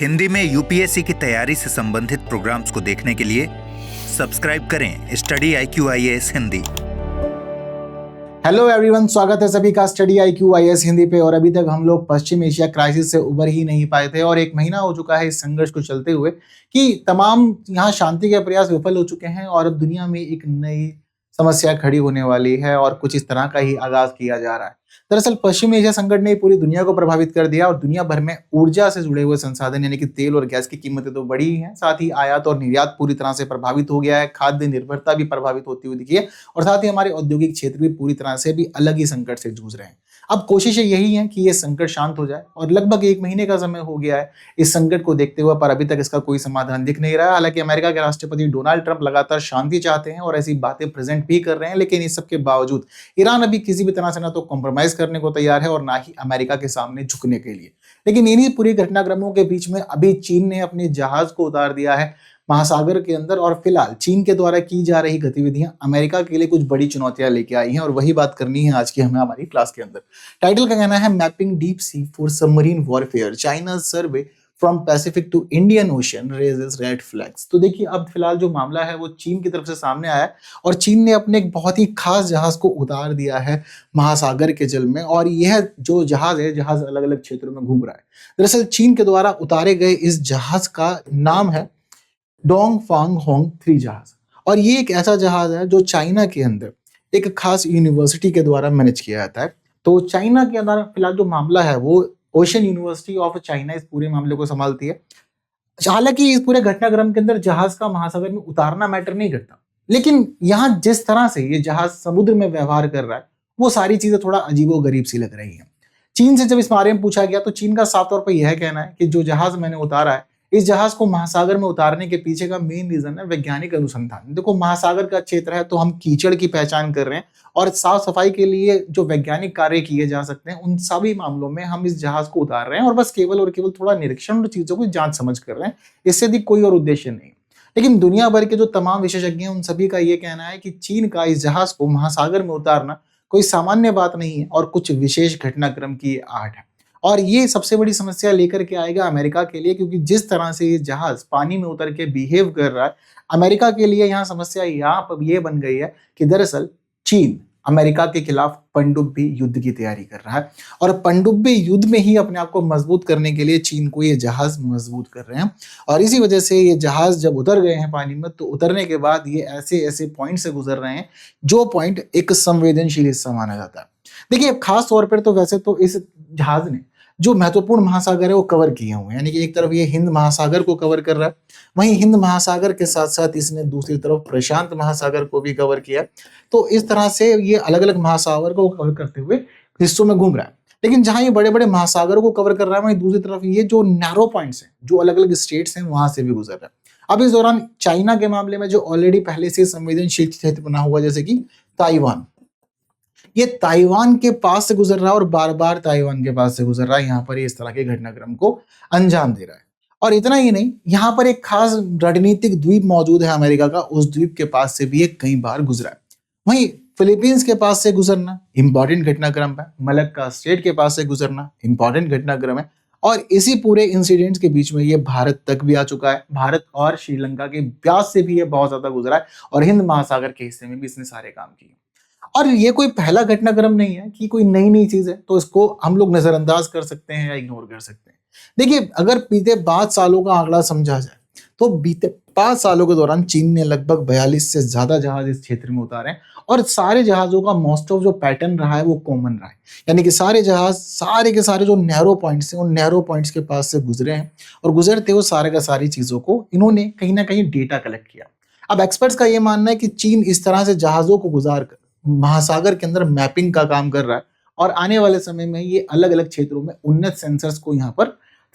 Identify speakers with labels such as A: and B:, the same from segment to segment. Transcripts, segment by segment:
A: हिंदी में यूपीएससी की तैयारी से संबंधित प्रोग्राम्स को देखने के लिए सब्सक्राइब करें study IQ IAS Hindi.
B: Hello everyone, स्वागत है सभी का स्टडी IQ IAS हिंदी पे। और अभी तक हम लोग पश्चिम एशिया क्राइसिस से उबर ही नहीं पाए थे और एक महीना हो चुका है इस संघर्ष को चलते हुए कि तमाम यहाँ शांति के प्रयास विफल हो चुके हैं और अब दुनिया में एक नई समस्या खड़ी होने वाली है और कुछ इस तरह का ही आगाज किया जा रहा है। दरअसल पश्चिम एशिया संकट ने पूरी दुनिया को प्रभावित कर दिया और दुनिया भर में ऊर्जा से जुड़े हुए संसाधन यानी कि तेल और गैस की कीमतें तो बढ़ी ही हैं, साथ ही आयात और निर्यात पूरी तरह से प्रभावित हो गया है। खाद्य निर्भरता भी प्रभावित होती हुई दिखी है और साथ ही हमारे औद्योगिक क्षेत्र भी पूरी तरह से भी अलग ही संकट से जूझ रहे हैं। अब कोशिशें यही है कि ये संकट शांत हो जाए और लगभग एक महीने का समय हो गया है इस संकट को देखते हुए, पर अभी तक इसका कोई समाधान दिख नहीं रहा है। हालांकि अमेरिका के राष्ट्रपति डोनाल्ड ट्रंप लगातार शांति चाहते हैं और ऐसी बातें प्रेजेंट भी कर रहे हैं, लेकिन इस सब के बावजूद ईरान अभी किसी भी तरह से ना तो कॉम्प्रोमाइज करने को तैयार है और ना ही अमेरिका के सामने झुकने के लिए। लेकिन इन्हीं पूरी घटनाक्रमों के बीच में अभी चीन ने अपने जहाज को उतार दिया है महासागर के अंदर और फिलहाल चीन के द्वारा की जा रही गतिविधियां अमेरिका के लिए कुछ बड़ी चुनौतियां लेके आई हैं और वही बात करनी है आज की हमें हमारी क्लास के अंदर। टाइटल का कहना है mapping deep sea for submarine warfare, China survey from Pacific to Indian Ocean raises red flags. तो देखिए, अब फिलहाल जो मामला है वो चीन की तरफ से सामने आया है और चीन ने अपने एक बहुत ही खास जहाज को उतार दिया है महासागर के जल में और यह जो जहाज है, जहाज अलग अलग क्षेत्रों में घूम रहा है। दरअसल चीन के द्वारा उतारे गए इस जहाज का नाम है डोंगफांग होंग 3 जहाज और ये एक ऐसा जहाज है जो चाइना के अंदर एक खास यूनिवर्सिटी के द्वारा मैनेज किया जाता है। तो चाइना के अंदर फिलहाल जो मामला है वो ओशन यूनिवर्सिटी ऑफ चाइना इस पूरे मामले को संभालती है। हालांकि इस पूरे घटनाक्रम के अंदर जहाज का महासागर में उतारना मैटर नहीं करता, लेकिन यहाँ जिस तरह से ये जहाज समुद्र में व्यवहार कर रहा है वो सारी चीजें थोड़ा अजीबोगरीब सी लग रही है। चीन से जब इस बारे में पूछा गया तो चीन का साफ तौर पर यह कहना है कि जो जहाज मैंने उतारा है, इस जहाज को महासागर में उतारने के पीछे का मेन रीजन है वैज्ञानिक अनुसंधान। देखो, महासागर का क्षेत्र है तो हम कीचड़ की पहचान कर रहे हैं और साफ सफाई के लिए जो वैज्ञानिक कार्य किए जा सकते हैं उन सभी मामलों में हम इस जहाज को उतार रहे हैं और बस केवल और केवल थोड़ा निरीक्षण और चीजों को जांच समझ कर रहे हैं, इससे अधिक कोई और उद्देश्य नहीं। लेकिन दुनिया भर के जो तमाम विशेषज्ञ हैं उन सभी का यह कहना है कि चीन का इस जहाज को महासागर में उतारना कोई सामान्य बात नहीं है और कुछ विशेष घटनाक्रम की आड़ है। और ये सबसे बड़ी समस्या लेकर के आएगा अमेरिका के लिए, क्योंकि जिस तरह से ये जहाज पानी में उतर के बिहेव कर रहा है, अमेरिका के लिए यहाँ समस्या यहाँ पर ये बन गई है कि दरअसल चीन अमेरिका के खिलाफ पनडुब्बी युद्ध की तैयारी कर रहा है और पनडुब्बी युद्ध में ही अपने आप को मजबूत करने के लिए चीन को ये जहाज मजबूत कर रहे हैं। और इसी वजह से ये जहाज जब उतर गए हैं पानी में तो उतरने के बाद ये ऐसे ऐसे पॉइंट से गुजर रहे हैं जो पॉइंट एक संवेदनशील हिस्सा माना जाता है। देखिए, खास तौर पर तो वैसे तो इस जहाज ने जो महत्वपूर्ण महासागर है वो कवर किए हुए हैं, यानी कि एक तरफ ये हिंद महासागर को कवर कर रहा है, वहीं हिंद महासागर के साथ साथ इसने दूसरी तरफ प्रशांत महासागर को भी कवर किया। तो इस तरह से ये अलग अलग महासागर को कवर करते हुए हिस्सों में घूम रहा है। लेकिन जहां ये बड़े बड़े महासागरों को कवर कर रहा है वहीं दूसरी तरफ ये जो नैरो पॉइंट्स हैं, जो अलग अलग स्टेट्स हैं, वहां से भी गुजर रहा है। अब इस दौरान चाइना के मामले में जो ऑलरेडी पहले से संवेदनशील क्षेत्र बना हुआ जैसे कि ताइवान, ये ताइवान के पास से गुजर रहा है और बार बार ताइवान के पास से गुजर रहा है, यहाँ पर इस तरह के घटनाक्रम को अंजाम दे रहा है। और इतना ही नहीं, यहाँ पर एक खास रणनीतिक द्वीप मौजूद है अमेरिका का, उस द्वीप के पास से भी ये कई बार गुजरा है। वहीं फिलीपींस के पास से गुजरना इंपॉर्टेंट घटनाक्रम है, मलक्का स्टेट के पास से गुजरना इंपॉर्टेंट घटनाक्रम है और इसी पूरे इंसिडेंट्स के बीच में ये भारत तक भी आ चुका है। भारत और श्रीलंका के ब्यास से भी ये बहुत ज्यादा गुजरा है और हिंद महासागर के हिस्से में भी इसने सारे काम किए। और ये कोई पहला घटनाक्रम नहीं है कि कोई नई नई चीज है तो इसको हम लोग नजरअंदाज कर सकते हैं या इग्नोर कर सकते हैं। देखिए, अगर बीते 5 सालों का आंकड़ा समझा जाए तो बीते 5 सालों के दौरान चीन ने लगभग 42 से ज्यादा जहाज इस क्षेत्र में उतारे हैं और सारे जहाजों का मोस्ट ऑफ जो पैटर्न रहा है वो कॉमन रहा है, यानी कि सारे जहाज सारे के सारे जो नैरो पॉइंट्स हैं उन नैरो पॉइंट्स के पास से गुजरे हैं और गुजरते हुए सारे का सारी चीजों को इन्होंने कहीं ना कहीं डेटा कलेक्ट किया। अब एक्सपर्ट्स का ये मानना है कि चीन इस तरह से जहाजों को गुजार कर महासागर के अंदर मैपिंग का काम कर रहा है और आने वाले समय में ये अलग अलग क्षेत्रों में उन्नत सेंसर्स को यहाँ पर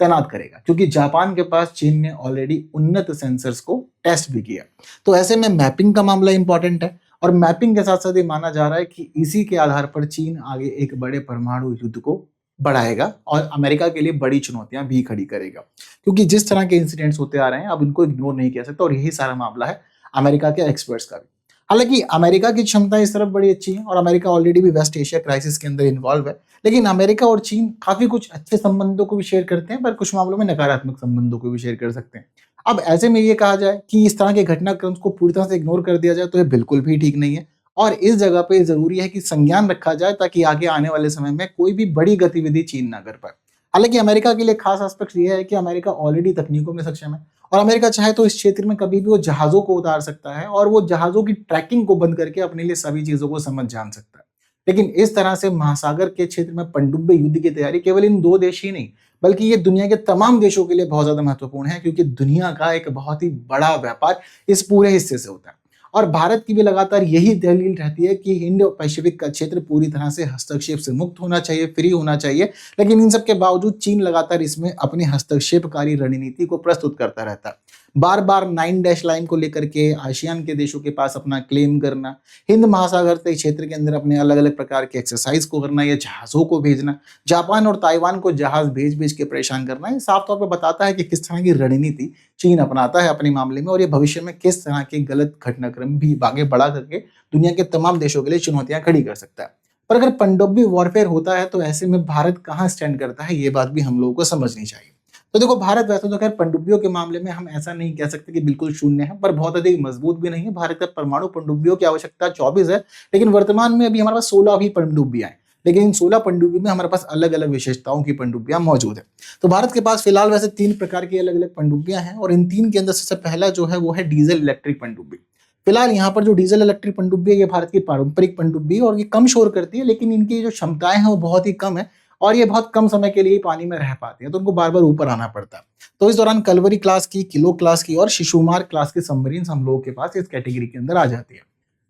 B: तैनात करेगा, क्योंकि जापान के पास चीन ने ऑलरेडी उन्नत सेंसर्स को टेस्ट भी किया। तो ऐसे में मैपिंग का मामला इंपॉर्टेंट है और मैपिंग के साथ साथ ये माना जा रहा है कि इसी के आधार पर चीन आगे एक बड़े परमाणु युद्ध को बढ़ाएगा और अमेरिका के लिए बड़ी चुनौतियां भी खड़ी करेगा, क्योंकि जिस तरह के इंसिडेंट्स होते आ रहे हैं अब इनको इग्नोर नहीं किया सकता और यही सारा मामला है अमेरिका के एक्सपर्ट्स का भी। हालांकि अमेरिका की क्षमता इस तरफ बड़ी अच्छी है और अमेरिका ऑलरेडी भी वेस्ट एशिया क्राइसिस के अंदर इन्वॉल्व है, लेकिन अमेरिका और चीन काफी कुछ अच्छे संबंधों को भी शेयर करते हैं, पर कुछ मामलों में नकारात्मक संबंधों को भी शेयर कर सकते हैं। अब ऐसे में ये कहा जाए कि इस तरह के घटनाक्रम को पूरी तरह से इग्नोर कर दिया जाए तो ये बिल्कुल भी ठीक नहीं है, और इस जगह पे जरूरी है कि संज्ञान रखा जाए ताकि आगे आने वाले समय में कोई भी बड़ी गतिविधि चीन ना कर पाए। हालांकि अमेरिका के लिए खास एस्पेक्ट ये है कि अमेरिका ऑलरेडी तकनीकों में सक्षम है और अमेरिका चाहे तो इस क्षेत्र में कभी भी वो जहाजों को उतार सकता है और वो जहाजों की ट्रैकिंग को बंद करके अपने लिए सभी चीजों को समझ जान सकता है। लेकिन इस तरह से महासागर के क्षेत्र में पनडुब्बी युद्ध की तैयारी केवल इन दो देश ही नहीं बल्कि ये दुनिया के तमाम देशों के लिए बहुत ज्यादा महत्वपूर्ण है, क्योंकि दुनिया का एक बहुत ही बड़ा व्यापार इस पूरे हिस्से से होता है। और भारत की भी लगातार यही दलील रहती है कि इंडो पैसिफिक का क्षेत्र पूरी तरह से हस्तक्षेप से मुक्त होना चाहिए, फ्री होना चाहिए, लेकिन इन सब के बावजूद चीन लगातार इसमें अपनी हस्तक्षेपकारी रणनीति को प्रस्तुत करता रहता है। बार बार 9 डैश लाइन को लेकर के आसियान के देशों के पास अपना क्लेम करना, हिंद महासागर के क्षेत्र के अंदर अपने अलग अलग प्रकार के एक्सरसाइज को करना या जहाजों को भेजना, जापान और ताइवान को जहाज भेज भेज के परेशान करना, ये साफ तौर पर बताता है कि किस तरह की रणनीति चीन अपनाता है अपने मामले में और ये भविष्य में किस तरह के गलत घटनाक्रम भी आगे बढ़ा करके दुनिया के तमाम देशों के लिए चुनौतियां खड़ी कर सकता है। पर अगर पनडुब्बी वॉरफेयर होता है तो ऐसे में भारत कहां स्टैंड करता है, ये बात भी हम लोगों को समझनी चाहिए। तो देखो, भारत वैसे तो खैर पनडुब्बियों के मामले में हम ऐसा नहीं कह सकते कि बिल्कुल शून्य है, पर बहुत अधिक मजबूत भी नहीं है। भारत का परमाणु पनडुब्बियों की आवश्यकता 24 है, लेकिन वर्तमान में अभी हमारे पास 16 भी पनडुब्बियां हैं, लेकिन इन 16 पनडुब्बी में हमारे पास अलग अलग विशेषताओं की पनडुब्बियां मौजूद है। तो भारत के पास फिलहाल वैसे 3 प्रकार की अलग अलग पनडुब्बियां हैं और इन 3 के अंदर सबसे पहला जो है वो है डीजल इलेक्ट्रिक पनडुब्बी। फिलहाल यहाँ पर जो डीजल इलेक्ट्रिक पनडुब्बी है ये भारत की पारंपरिक पनडुब्बी है और ये कम शोर करती है, लेकिन इनकी जो क्षमताएं हैं वो बहुत ही कम है और ये बहुत कम समय के लिए पानी में रह पाती है, तो उनको बार बार ऊपर आना पड़ता है। तो इस दौरान कलवरी क्लास की, किलो क्लास की और शिशुमार क्लास की सबमरीन हम लोगों के पास इस कैटेगरी के अंदर आ जाती है।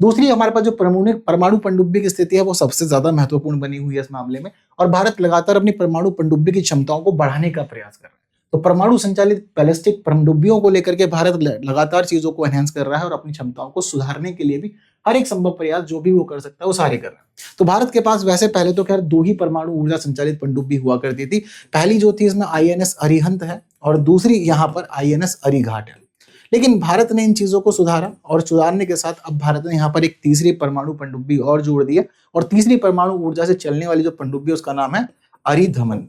B: दूसरी हमारे पास जो परमाणु पनडुब्बी की स्थिति है वो सबसे ज्यादा महत्वपूर्ण बनी हुई है इस मामले में, और भारत लगातार अपनी परमाणु पनडुब्बी की क्षमताओं को बढ़ाने का प्रयास कर रहा है। तो परमाणु संचालित बैलिस्टिक पनडुब्बियों को लेकर के भारत लगातार चीजों को एनहेंस कर रहा है और अपनी क्षमताओं को सुधारने के लिए भी हर एक संभव प्रयास जो भी वो कर सकता है वो सारे कर रहा है। तो भारत के पास वैसे पहले तो खैर 2 ही परमाणु ऊर्जा संचालित पनडुब्बी हुआ करती थी। पहली जो थी इसमें INS अरिहंत है और दूसरी यहाँ पर INS अरिघाट है। लेकिन भारत ने इन चीजों को सुधारा और सुधारने के साथ अब भारत ने यहाँ पर एक तीसरी परमाणु पनडुब्बी और जोड़ दी है और तीसरी परमाणु ऊर्जा से चलने वाली जो पनडुब्बी है उसका नाम है अरिधमन।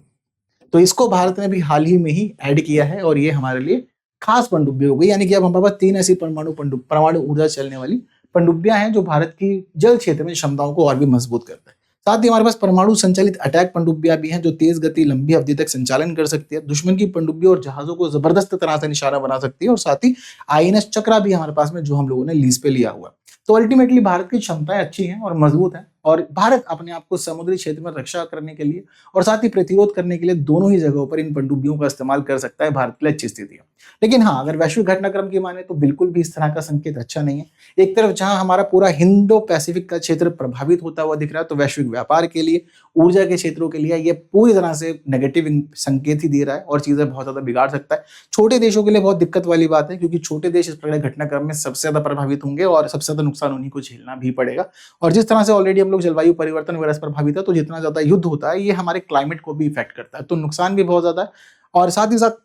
B: तो इसको भारत ने भी हाल ही में ही ऐड किया है और ये हमारे लिए खास पनडुब्बी हो गई, यानी कि अब हमारे पास 3 ऐसी परमाणु ऊर्जा चलने वाली पनडुब्बियां हैं जो भारत की जल क्षेत्र में क्षमताओं को और भी मजबूत करता है। साथ ही हमारे पास परमाणु संचालित अटैक पनडुब्बियां भी हैं जो तेज गति लंबी अवधि तक संचालन कर सकती है, दुश्मन की पनडुब्बी और जहाजों को जबरदस्त तरह से निशाना बना सकती है, और साथ ही INS चक्रा भी हमारे पास में जो हम लोगों ने लीज पे लिया हुआ। तो अल्टीमेटली भारत की क्षमताएं अच्छी हैं और मजबूत हैं और भारत अपने आप को समुद्री क्षेत्र में रक्षा करने के लिए और साथ ही प्रतिरोध करने के लिए दोनों ही जगहों पर इन पनडुब्बियों का इस्तेमाल कर सकता है। भारत के लिए अच्छी स्थिति है। लेकिन हाँ, अगर वैश्विक घटनाक्रम की माने तो बिल्कुल भी इस तरह का संकेत अच्छा नहीं है। एक तरफ जहां हमारा पूरा हिंदो पैसिफिक का क्षेत्र प्रभावित होता हुआ दिख रहा है, तो वैश्विक व्यापार के लिए, ऊर्जा के क्षेत्रों के लिए ये पूरी तरह से नेगेटिव संकेत ही दे रहा है और चीजें बहुत ज्यादा बिगाड़ सकता है। छोटे देशों के लिए बहुत दिक्कत वाली बात है, क्योंकि छोटे देश इस प्रकार घटनाक्रम में सबसे ज्यादा प्रभावित होंगे और सबसे ज्यादा नुकसान उन्हीं को झेलना भी पड़ेगा। और जिस तरह से ऑलरेडी हम लोग जलवायु परिवर्तन वगैरह से प्रभावित है, तो जितना ज्यादा युद्ध होता है ये हमारे क्लाइमेट को भी इफेक्ट करता है, तो नुकसान भी बहुत ज्यादा है। और साथ ही साथ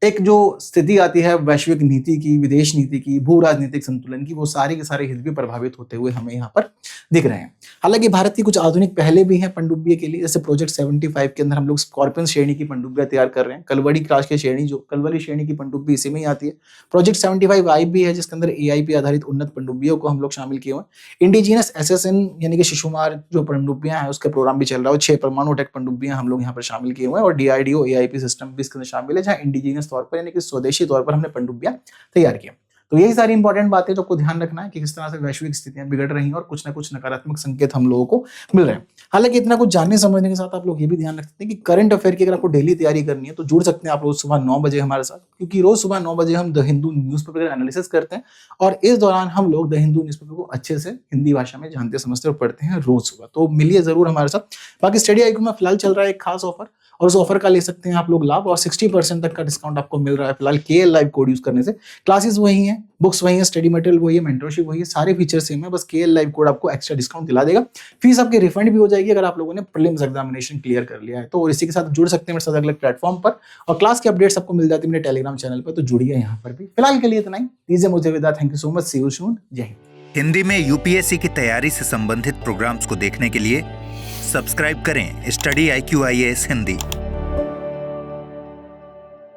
B: एक जो स्थिति आती है वैश्विक नीति की, विदेश नीति की, भू राजनीतिक संतुलन की, वो सारे के सारे हित भी प्रभावित होते हुए हमें यहाँ पर दिख रहे हैं। हालांकि भारत की कुछ आधुनिक पहले भी हैं पनडुब्बी के लिए, जैसे प्रोजेक्ट 75 के अंदर हम लोग स्कॉर्पियन श्रेणी की पनडुब्बियां तैयार कर रहे हैं। कलवरी क्लास की श्रेणी, जो कलवरी श्रेणी की पनडुब्बी इसी में ही आती है। प्रोजेक्ट 75I भी है जिसके अंदर AIP आधारित उन्नत पनडुब्बियों को हम लोग शामिल किए हुए हैं। इंडिजिनस SSN यानी कि शिशुमार जो पनडुब्बियां हैं उसका प्रोग्राम भी चल रहा है। 6 परमाणु अटैक पनडुब्बियां हम लोग यहाँ पर शामिल किए हुए हैं और DRDO AIP सिस्टम भी इसके अंदर शामिल है, जहाँ इंडिजिनस तौर पर यानी कि स्वदेशी तौर पर हमने पनडुब्बियां तैयार की। तो यही सारी इंपॉर्टेंट बातें जो आपको ध्यान रखना है कि किस तरह से वैश्विक स्थितियां बिगड़ रही हैं और कुछ ना कुछ नकारात्मक संकेत हम लोगों को मिल रहे हैं। हालांकि इतना कुछ जानने समझने के साथ आप लोग ये भी ध्यान रख सकते हैं कि करंट अफेयर की अगर आपको डेली तैयारी करनी है तो जुड़ सकते हैं आप रोज सुबह 9 बजे हमारे साथ, क्योंकि रोज सुबह 9 बजे हम द हिंदू न्यूज़पेपर का एनालिसिस करते हैं और इस दौरान हम लोग द हिंदू न्यूज़पेपर को अच्छे से हिंदी भाषा में जानते समझते और पढ़ते हैं रोज सुबह। तो मिलिए जरूर हमारे साथ। बाकी स्टडी आईक्यू में फिलहाल चल रहा है एक खास ऑफर और उस ऑफर का ले सकते हैं आप लोग लाभ और 60% तक का डिस्काउंट आपको मिल रहा है फिलहाल KL लाइव कोड यूज करने से। क्लासेस वही हैं, बुक्स वही है, स्टडी मटेरियल वही है, मेंटरशिप वही है, सारे फीचर सेम है, बस KL लाइव कोड आपको एक्स्ट्रा डिस्काउंट दिला देगा। फीस आपकी रिफंड भी हो जाएगी अगर आप लोगों ने प्रीलिम्स एग्जामिनेशन क्लियर कर लिया है तो। और इसी के साथ जुड़ सकते हैं मेरे साथ अगले प्लेटफॉर्म पर और क्लास की अपडेट्स आपको मिल जाती है मेरे टेलीग्राम चैनल पर, तो जुड़िए यहाँ पर भी। फिलहाल के लिए इतना ही, दीजिए मुझे विदा। Thank you so much, see you soon, Jai Hind.
A: Hindi में यूपीएससी की तैयारी से संबंधित प्रोग्राम्स को देखने के लिए सब्सक्राइब करें स्टडी IQ IAS हिंदी।